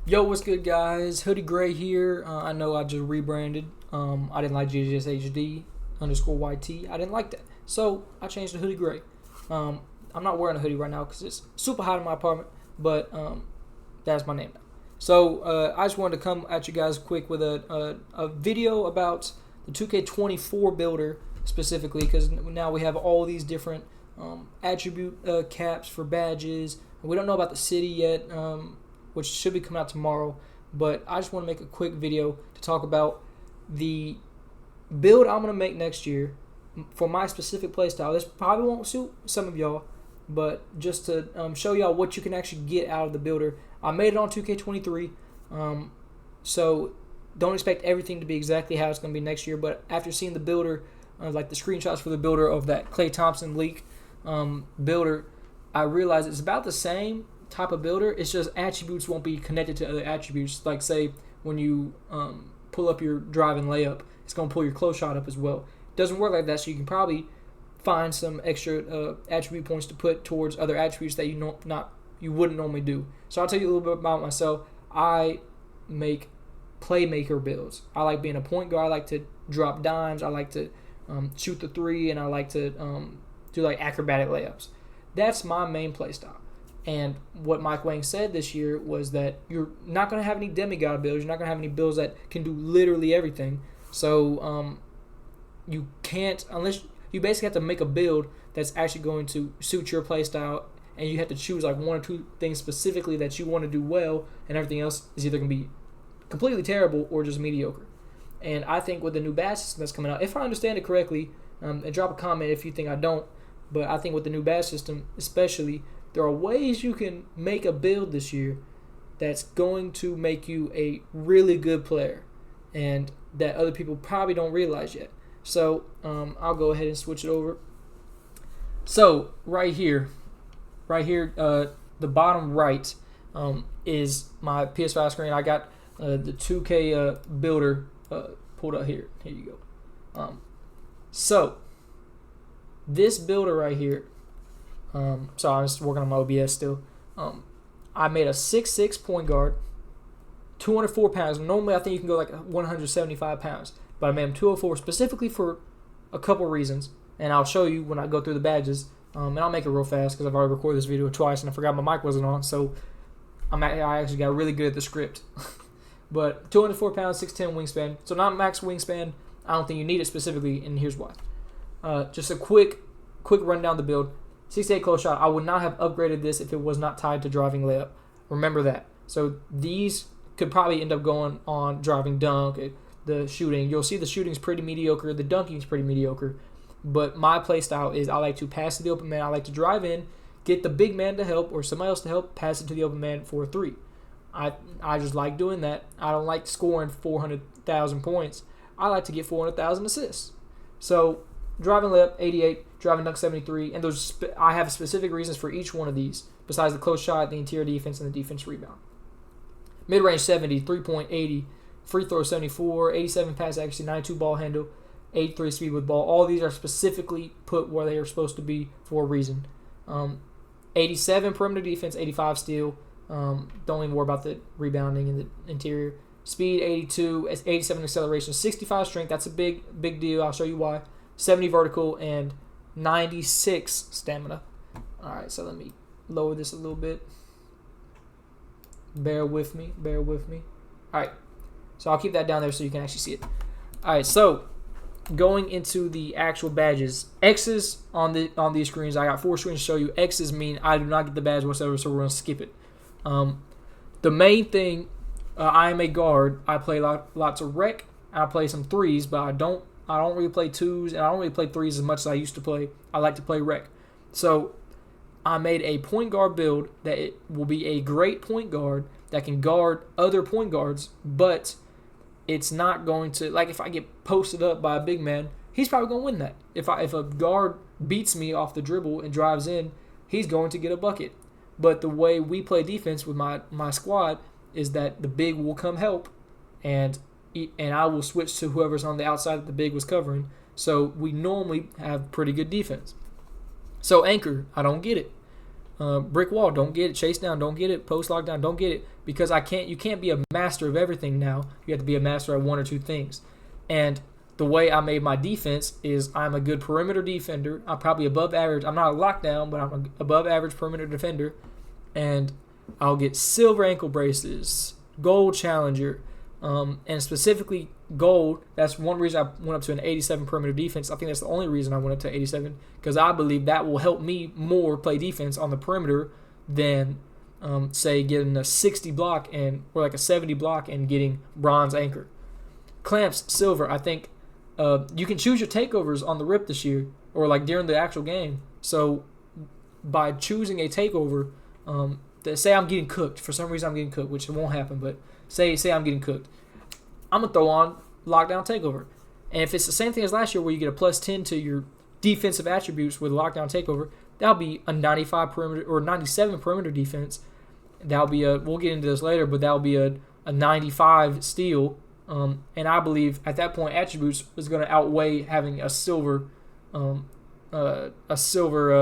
Yo, what's good, guys? Hoodie Gray here. I know I just rebranded. I didn't like GGSHD underscore YT. I didn't like that. So I changed to Hoodie Gray. I'm not wearing a hoodie right now because it's super hot in my apartment, but that's my name now. So I just wanted to come at you guys quick with a video about the 2K24 builder specifically, because now we have all these different attribute caps for badges. We don't know about the city yet, which should be coming out tomorrow, but I just want to make a quick video to talk about the build I'm going to make next year for my specific playstyle. This probably won't suit some of y'all, but just to show y'all what you can actually get out of the builder. I made it on 2K23, so don't expect everything to be exactly how it's going to be next year, but after seeing the builder, like the screenshots for the builder of that Klay Thompson leak builder, I realized it's about the same type of builder. It's just attributes won't be connected to other attributes. Like, say, when you pull up your drive and layup, it's going to pull your close shot up as well. It doesn't work like that, so you can probably find some extra attribute points to put towards other attributes that you wouldn't normally do. So I'll tell you a little bit about myself. I make playmaker builds. I like being a point guard. I like to drop dimes. I like to shoot the three, and I like to do like acrobatic layups. That's my main playstyle. And what Mike Wang said this year was that you're not going to have any demigod builds. You're not going to have any builds that can do literally everything. So you can't, unless you basically have to make a build that's actually going to suit your playstyle, and you have to choose like one or two things specifically that you want to do well, and everything else is either going to be completely terrible or just mediocre. And I think with the new badge system that's coming out, if I understand it correctly, and drop a comment if you think I don't, but I think with the new badge system especially, there are ways you can make a build this year that's going to make you a really good player, and that other people probably don't realize yet. So I'll go ahead and switch it over. So right here, the bottom right is my PS5 screen. I got the 2K builder pulled up here. Here you go. So this builder right here. So I'm just working on my OBS still. I made a 6'6" point guard, 204 pounds. Normally I think you can go like 175 pounds, but I made him 204 specifically for a couple reasons, and I'll show you when I go through the badges. And I'll make it real fast because I've already recorded this video twice and I forgot my mic wasn't on, so I actually got really good at the script. But 204 pounds, 6'10" wingspan. So not max wingspan. I don't think you need it specifically, and here's why. Just a quick rundown of the build. 68 close shot. I would not have upgraded this if it was not tied to driving layup. Remember that. So these could probably end up going on driving dunk, the shooting. You'll see the shooting's pretty mediocre. The dunking's pretty mediocre. But my play style is I like to pass to the open man. I like to drive in, get the big man to help or somebody else to help, pass it to the open man for a three. I just like doing that. I don't like scoring 400,000 points. I like to get 400,000 assists. So driving layup, 88, driving dunk, 73, and I have specific reasons for each one of these, besides the close shot, the interior defense, and the defense rebound. Mid-range, 70, 3-point, 80, free throw, 74, 87 pass accuracy, 92 ball handle, 83 speed with ball. All these are specifically put where they are supposed to be for a reason. 87 perimeter defense, 85 steal. Don't even worry about the rebounding in the interior. Speed, 82, 87 acceleration, 65 strength. That's a big deal. I'll show you why. 70 vertical, and 96 stamina. All right, so let me lower this a little bit. Bear with me. All right, so I'll keep that down there so you can actually see it. All right, so going into the actual badges, X's on these screens. I got 4 screens to show you. X's mean I do not get the badge whatsoever, so we're gonna skip it. The main thing, I am a guard. I play lots of rec. I play some threes, but I don't really play twos, and I don't really play threes as much as I used to play. I like to play rec. So I made a point guard build that it will be a great point guard that can guard other point guards, but it's not going to, like, if I get posted up by a big man, he's probably going to win that. If a guard beats me off the dribble and drives in, he's going to get a bucket. But the way we play defense with my squad is that the big will come help, and I will switch to whoever's on the outside that the big was covering. So we normally have pretty good defense. So anchor, I don't get it. brick wall, don't get it. Chase down, don't get it. Post lockdown, don't get it. Because you can't be a master of everything now. You have to be a master at one or two things. And the way I made my defense is I'm a good perimeter defender. I'm probably above average. I'm not a lockdown, but I'm an above average perimeter defender. And I'll get silver ankle braces, gold challenger, and specifically gold. That's one reason I went up to an 87 perimeter defense. I think that's the only reason I went up to 87, because I believe that will help me more play defense on the perimeter than, say, getting a 60 block or like a 70 block and getting bronze anchor. Clamps, silver. I think you can choose your takeovers on the rip this year, or like during the actual game. So by choosing a takeover, say I'm getting cooked. For some reason I'm getting cooked, which it won't happen, but say I'm getting cooked. I'm going to throw on lockdown takeover. And if it's the same thing as last year where you get a plus 10 to your defensive attributes with lockdown takeover, that'll be a 95 perimeter or 97 perimeter defense. That'll be we'll get into this later, but that'll be a 95 steal. And I believe at that point attributes is going to outweigh having a silver glove, a silver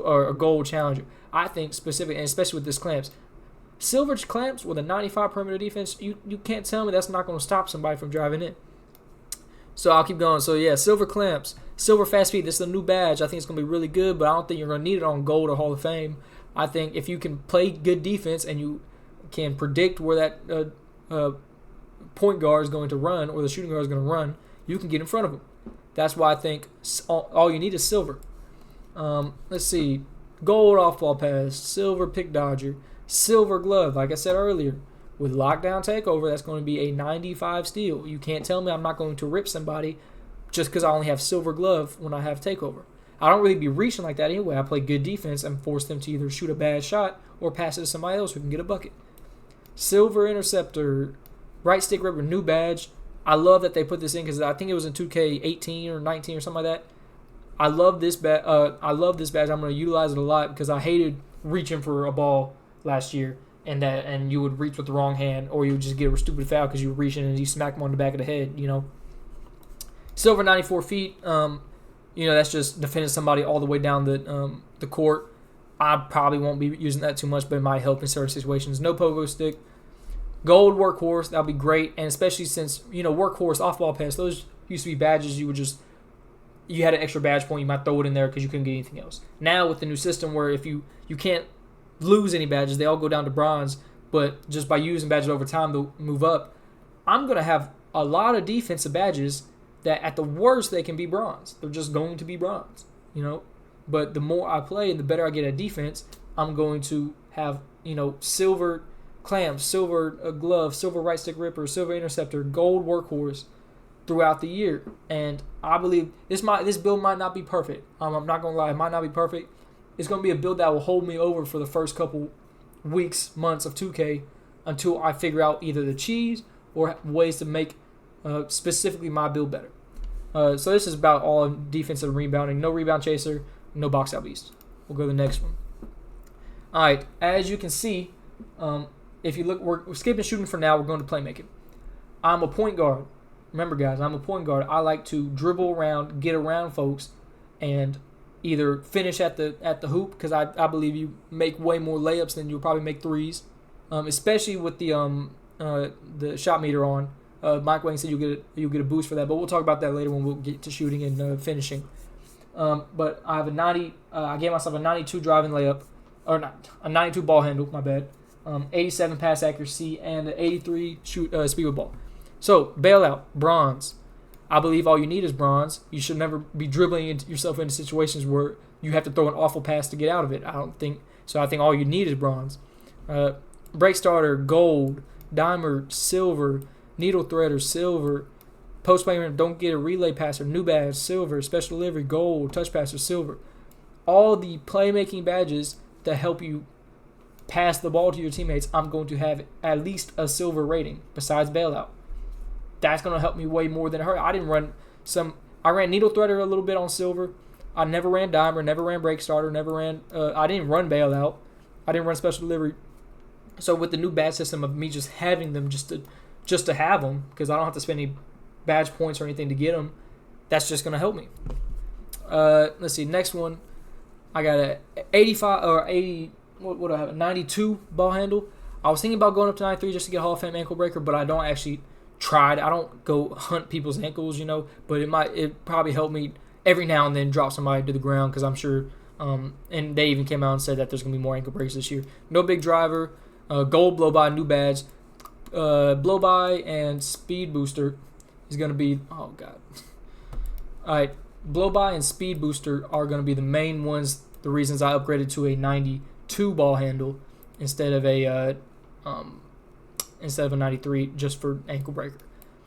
or a gold challenger. I think specific, and especially with this clamps, silver clamps with a 95 perimeter defense, you can't tell me that's not going to stop somebody from driving in. So I'll keep going. So yeah, silver clamps, silver fast feet. This is a new badge. I think it's going to be really good, but I don't think you're going to need it on gold or Hall of Fame. I think if you can play good defense and you can predict where that point guard is going to run or the shooting guard is going to run, you can get in front of them. That's why I think all you need is silver. Let's see. Gold off-ball pass, silver pick dodger, silver glove, like I said earlier. With lockdown takeover, that's going to be a 95 steal. You can't tell me I'm not going to rip somebody just because I only have silver glove when I have takeover. I don't really be reaching like that anyway. I play good defense and force them to either shoot a bad shot or pass it to somebody else who can get a bucket. Silver interceptor, right stick ripper, new badge. I love that they put this in because I think it was in 2K18 or 19 or something like that. I love this badge. I'm going to utilize it a lot because I hated reaching for a ball last year and you would reach with the wrong hand or you would just get a stupid foul because you were reaching and you smack them on the back of the head. Silver 94 feet. That's just defending somebody all the way down the court. I probably won't be using that too much, but it might help in certain situations. No pogo stick. Gold workhorse, that'll be great, and especially since, workhorse, off-ball pass, those used to be badges you had an extra badge point, you might throw it in there because you couldn't get anything else. Now with the new system where if you can't lose any badges, they all go down to bronze, but just by using badges over time they'll move up. I'm going to have a lot of defensive badges that at the worst they can be bronze. They're just going to be bronze, But the more I play and the better I get at defense, I'm going to have, silver clamps, silver glove, silver right stick ripper, silver interceptor, gold workhorse throughout the year. And I believe this build might not be perfect. I'm not going to lie, it might not be perfect. It's going to be a build that will hold me over for the first couple weeks, months of 2K until I figure out either the cheese or ways to make specifically my build better. So this is about all defensive rebounding. No rebound chaser, no box out beast. We'll go to the next one. All right, as you can see, if you look, we're skipping shooting for now. We're going to playmaking. I'm a point guard. Remember, guys, I'm a point guard. I like to dribble around, get around folks, and either finish at the hoop because I believe you make way more layups than you'll probably make threes, especially with the shot meter on. Mike Wang said you'll get a boost for that, but we'll talk about that later when we'll get to shooting and finishing. But I have a 90. I gave myself a 92 driving layup, or not a 92 ball handle. My bad. 87 pass accuracy and an 83 speed with ball. So bailout bronze. I believe all you need is bronze. You should never be dribbling yourself into situations where you have to throw an awful pass to get out of it. I don't think so. I think all you need is bronze. Break starter gold, dimer silver, needle threader silver, post playmaker don't get a relay passer new badge silver, special delivery gold, touch passer silver. All the playmaking badges that help you pass the ball to your teammates, I'm going to have at least a silver rating besides bailout. That's going to help me way more than her. I ran needle threader a little bit on silver. I never ran dimer, never ran break starter, I didn't run bailout. I didn't run special delivery. So with the new badge system of me just having them just to have them, because I don't have to spend any badge points or anything to get them, that's just going to help me. Let's see, next one. I got a 85 or 80. What do I have? A 92 ball handle. I was thinking about going up to 93 just to get Hall of Fame ankle breaker, but I don't actually try it. I don't go hunt people's ankles, But it probably help me every now and then drop somebody to the ground because I'm sure. And they even came out and said that there's gonna be more ankle breaks this year. No big driver. Gold blow by, new badge. Blow by and speed booster is gonna be. Oh god. All right. Blow by and speed booster are going to be the main ones. The reasons I upgraded to a 92 ball handle instead of a 93 just for ankle breaker.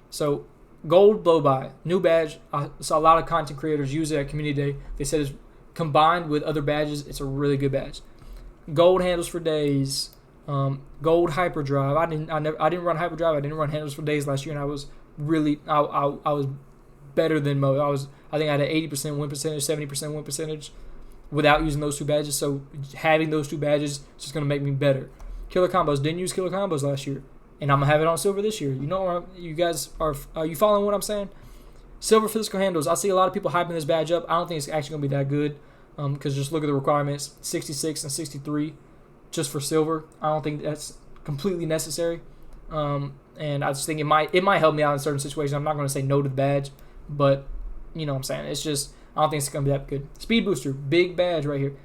So gold blow by, new badge. I saw a lot of content creators use it at Community Day. They said it's combined with other badges. It's a really good badge. Gold handles for days. Gold hyperdrive. I didn't run hyperdrive. I didn't run handles for days last year, and I was really I was better than most. I think I had an 80% win percentage, 70% win percentage without using those two badges. So having those two badges is just going to make me better. Killer combos. Didn't use killer combos last year. And I'm going to have it on silver this year. You guys are you following what I'm saying? Silver physical handles. I see a lot of people hyping this badge up. I don't think it's actually going to be that good because just look at the requirements. 66 and 63 just for silver. I don't think that's completely necessary. And I just think it might help me out in certain situations. I'm not going to say no to the badge. But you know what I'm saying. It's just, I don't think it's going to be that good. Speed booster, big badge right here.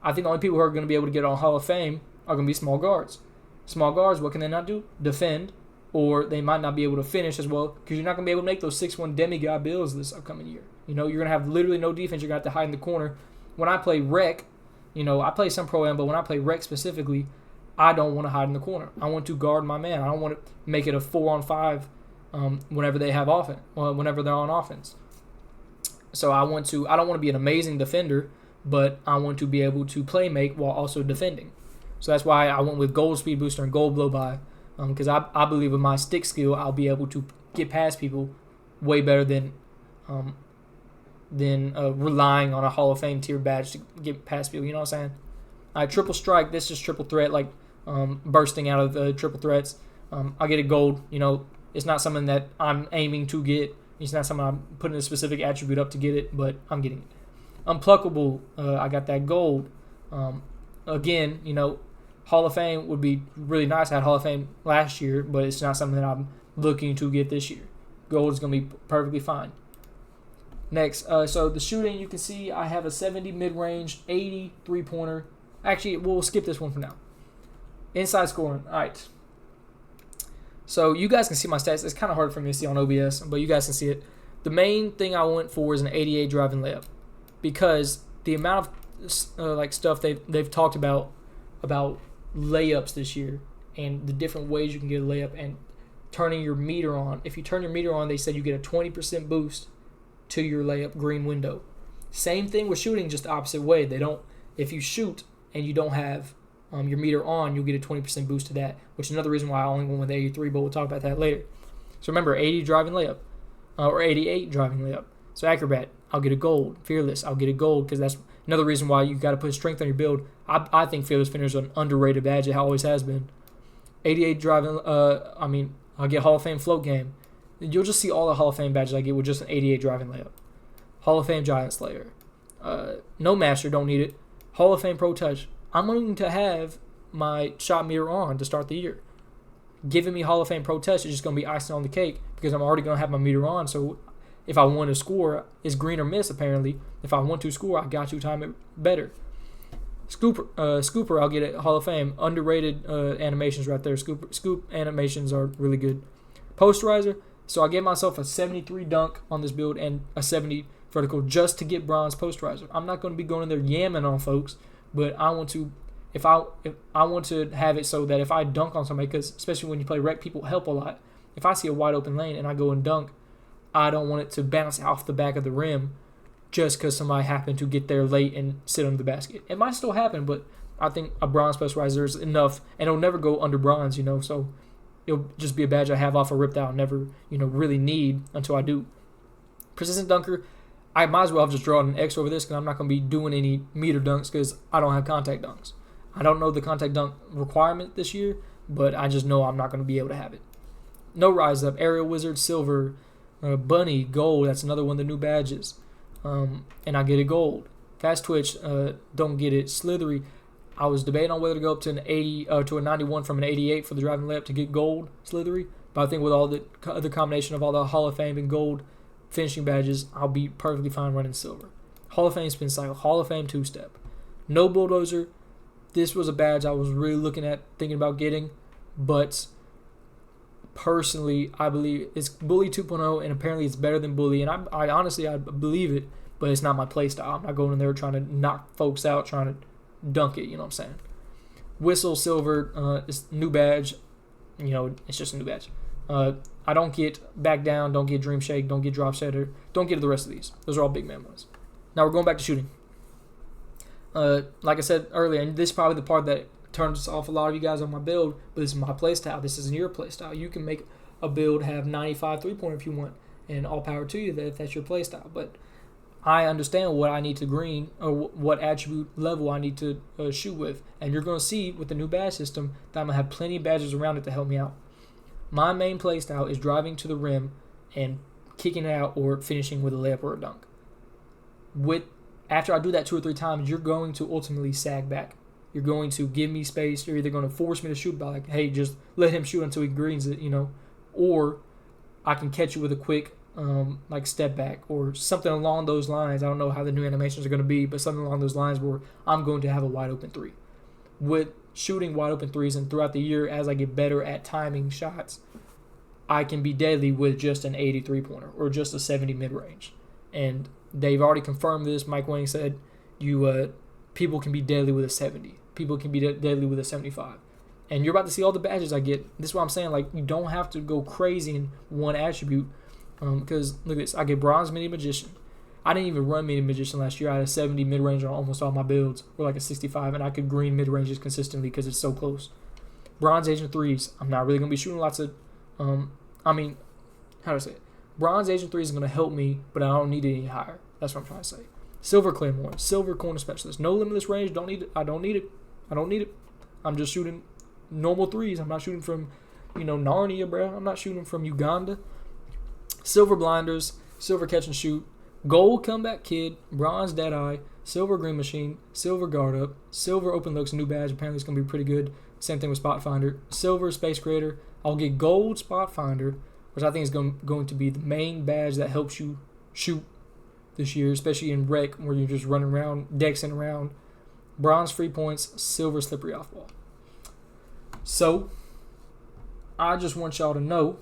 I think the only people who are going to be able to get on Hall of Fame are going to be small guards. Small guards, what can they not do? Defend, or they might not be able to finish as well because you're not going to be able to make those 6'1" demigod builds this upcoming year. You're going to have literally no defense. You're going to have to hide in the corner. When I play rec, I play some Pro-Am, but when I play rec specifically, I don't want to hide in the corner. I want to guard my man. I don't want to make it a 4-on-5 whenever they have offense, whenever they're on offense. So I don't want to be an amazing defender, but I want to be able to play make while also defending. So that's why I went with gold speed booster and gold blow by, because I believe with my stick skill I'll be able to get past people way better than relying on a Hall of Fame tier badge to get past people. You know what I'm saying? All right, triple strike. This is triple threat, like bursting out of the triple threats. I'll get a gold. It's not something that I'm aiming to get. It's not something I'm putting a specific attribute up to get it, but I'm getting it. Unpluckable, I got that gold. Again, Hall of Fame would be really nice. I had Hall of Fame last year, but it's not something that I'm looking to get this year. Gold is going to be perfectly fine. Next, so the shooting, you can see I have a 70 mid-range, 80 three-pointer. Actually, we'll skip this one for now. Inside scoring, all right. So you guys can see my stats. It's kind of hard for me to see on OBS, but you guys can see it. The main thing I went for is an 88 driving layup because the amount of stuff they've talked about layups this year and the different ways you can get a layup and turning your meter on. If you turn your meter on, they said you get a 20% boost to your layup green window. Same thing with shooting, just the opposite way. If you shoot and you don't have your meter on, you'll get a 20% boost to that, which is another reason why I only went with 83, but we'll talk about that later. So remember, 80 driving layup, or 88 driving layup. So acrobat, I'll get a gold. Fearless, I'll get a gold because that's another reason why you got to put strength on your build. I think fearless finisher is an underrated badge. It always has been. 88 driving. I'll get Hall of Fame float game. You'll just see all the Hall of Fame badges I get with just an 88 driving layup. Hall of Fame Giant Slayer. No master, don't need it. Hall of Fame Pro Touch. I'm going to have my shot meter on to start the year. Giving me Hall of Fame Pro Touch is just going to be icing on the cake because I'm already going to have my meter on. So if I want to score, it's green or miss apparently. If I want to score, I got to time it better. Scooper, I'll get it. Hall of Fame. Underrated animations right there. Scoop animations are really good. Posterizer. So I gave myself a 73 dunk on this build and a 70 vertical just to get bronze posterizer. I'm not going to be going in there yamming on folks, but I want to, if I want to have it so that if I dunk on somebody, because especially when you play rec, people help a lot. If I see a wide open lane and I go and dunk, I don't want it to bounce off the back of the rim just because somebody happened to get there late and sit under the basket. It might still happen, but I think a bronze posterizer is enough, and it'll never go under bronze, so it'll just be a badge I have off a rip that I'll never, really need until I do. Persistent dunker, I might as well have just drawn an X over this because I'm not going to be doing any meter dunks because I don't have contact dunks. I don't know the contact dunk requirement this year, but I just know I'm not going to be able to have it. No rise up, aerial wizard, silver, bunny, gold. That's another one of the new badges. And I get a gold. Fast Twitch, don't get it. Slithery, I was debating on whether to go up to an 80 to a 91 from an 88 for the driving layup to get gold Slithery. But I think with all the combination of all the Hall of Fame and gold finishing badges, I'll be perfectly fine running silver. Hall of Fame spin cycle, Hall of Fame 2-step. No bulldozer. This was a badge I was really looking at, thinking about getting, but personally, I believe it's Bully 2.0, and apparently it's better than Bully, and I honestly believe it, but it's not my play style. I'm not going in there trying to knock folks out, trying to dunk it, you know what I'm saying? Whistle silver is new badge. You know, it's just a new badge. I don't get Back Down, don't get Dream Shake, don't get Drop Setter, don't get the rest of these. Those are all big man ones. Now we're going back to shooting. Like I said earlier, and this is probably the part that turns off a lot of you guys on my build, but this is my play style. This isn't your play style. You can make a build have 95 3-pointer if you want, and all power to you if that's your play style. But I understand what I need to green, or what attribute level I need to shoot with, and you're going to see with the new badge system that I'm going to have plenty of badges around it to help me out. My main play style is driving to the rim and kicking it out or finishing with a layup or a dunk. After I do that 2 or 3 times, you're going to ultimately sag back. You're going to give me space. You're either going to force me to shoot by like, hey, just let him shoot until he greens it, you know, or I can catch you with a quick like step back or something along those lines. I don't know how the new animations are going to be, but something along those lines where I'm going to have a wide open 3. With shooting wide open 3s and throughout the year as I get better at timing shots, I can be deadly with just an 80 3-pointer or just a 70 mid-range. And they've already confirmed this. Mike Wang said people can be deadly with a 70. People can be deadly with a 75. And you're about to see all the badges I get. This is what I'm saying. Like, you don't have to go crazy in one attribute. Because, look at this. I get Bronze Mini Magician. I didn't even run Mini Magician last year. I had a 70 mid-range on almost all my builds. Or like a 65. And I could green mid-ranges consistently because it's so close. Bronze Agent 3s. I'm not really going to be shooting lots of... how do I say it? Bronze Agent 3 is going to help me, but I don't need it any higher. That's what I'm trying to say. Silver Claymore, Silver Corner Specialist. No limitless range. Don't need it. I don't need it. I'm just shooting normal 3s. I'm not shooting from, Narnia, bro. I'm not shooting from Uganda. Silver Blinders, Silver Catch and Shoot, Gold Comeback Kid, Bronze Deadeye, Silver Green Machine, Silver Guard Up, Silver Open Looks, new badge. Apparently it's going to be pretty good. Same thing with Spot Finder. Silver Space Creator. I'll get Gold Spot Finder, which I think is going to be the main badge that helps you shoot this year, especially in rec where you're just running around, dexing around. Bronze Free Points, Silver Slippery Off Ball. So, I just want y'all to know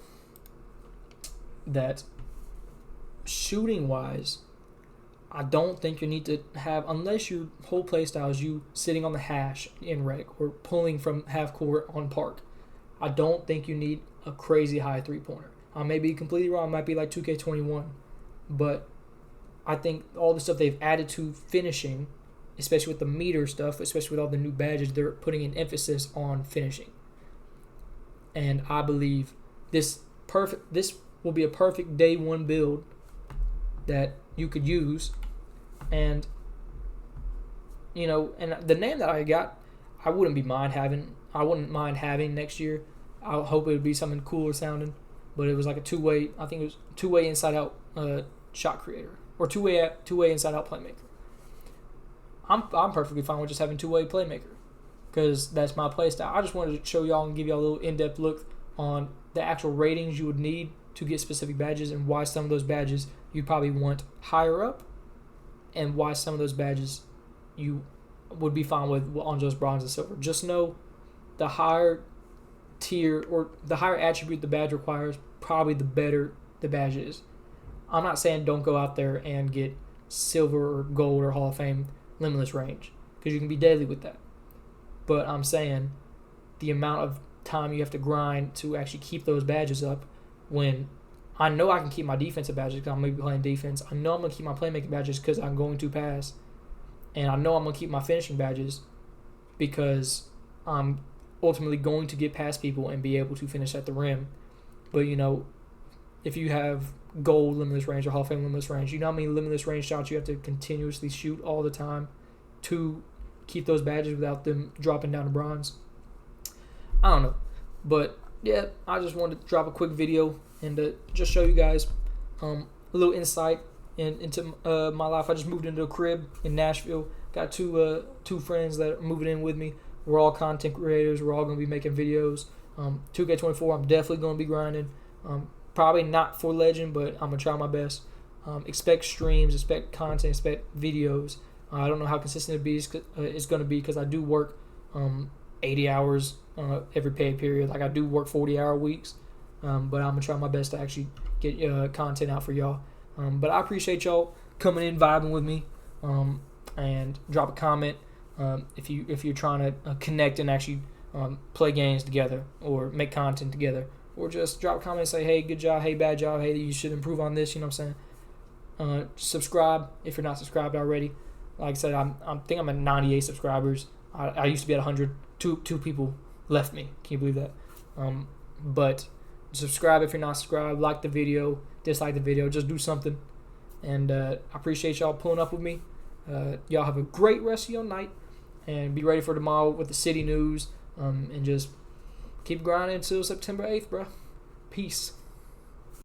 that shooting-wise, I don't think you need to have, unless your whole playstyle is you sitting on the hash in rec or pulling from half court on park, I don't think you need a crazy high 3-pointer. I may be completely wrong. It might be like 2K21. But I think all the stuff they've added to finishing, especially with the meter stuff, especially with all the new badges, they're putting an emphasis on finishing. And I believe this will be a perfect day one build that you could use. And, and the name that I got, I wouldn't mind having next year. I hope it would be something cooler sounding. But it was like a two-way, I think it was two-way inside-out shot creator. Or two-way inside-out playmaker. I'm perfectly fine with just having two-way playmaker. Because that's my play style. I just wanted to show y'all and give y'all a little in-depth look on the actual ratings you would need to get specific badges and why some of those badges you probably want higher up and why some of those badges you would be fine with on just bronze and silver. Just know the higher tier or the higher attribute the badge requires, probably the better the badge is. I'm not saying don't go out there and get silver or gold or Hall of Fame limitless range because you can be deadly with that. But I'm saying the amount of time you have to grind to actually keep those badges up when I know I can keep my defensive badges because I'm going to be playing defense. I know I'm going to keep my playmaking badges because I'm going to pass. And I know I'm going to keep my finishing badges because I'm ultimately going to get past people and be able to finish at the rim. But, if you have gold limitless range or Hall of Fame limitless range, you know how many limitless range shots you have to continuously shoot all the time to keep those badges without them dropping down to bronze? I don't know. But, yeah, I just wanted to drop a quick video and to just show you guys a little insight into my life. I just moved into a crib in Nashville. Got two friends that are moving in with me. We're all content creators. We're all going to be making videos. 2K24, I'm definitely going to be grinding. Probably not for Legend, but I'm going to try my best. Expect streams, expect content, expect videos. I don't know how consistent it's going to be because I do work 80 hours every pay period. Like I do work 40-hour weeks, but I'm going to try my best to actually get content out for y'all. But I appreciate y'all coming in, vibing with me, and drop a comment if you're trying to connect and actually play games together or make content together, or just drop a comment and say, hey, good job, hey, bad job, hey, you should improve on this. You know what I'm saying? Subscribe if you're not subscribed already. Like I said, I think I'm at 98 subscribers. I used to be at 100. Two people left me. Can you believe that? But subscribe if you're not subscribed. Like the video, dislike the video. Just do something. And I appreciate y'all pulling up with me. Y'all have a great rest of your night. And be ready for tomorrow with the city news. And just keep grinding until September 8th, bro. Peace.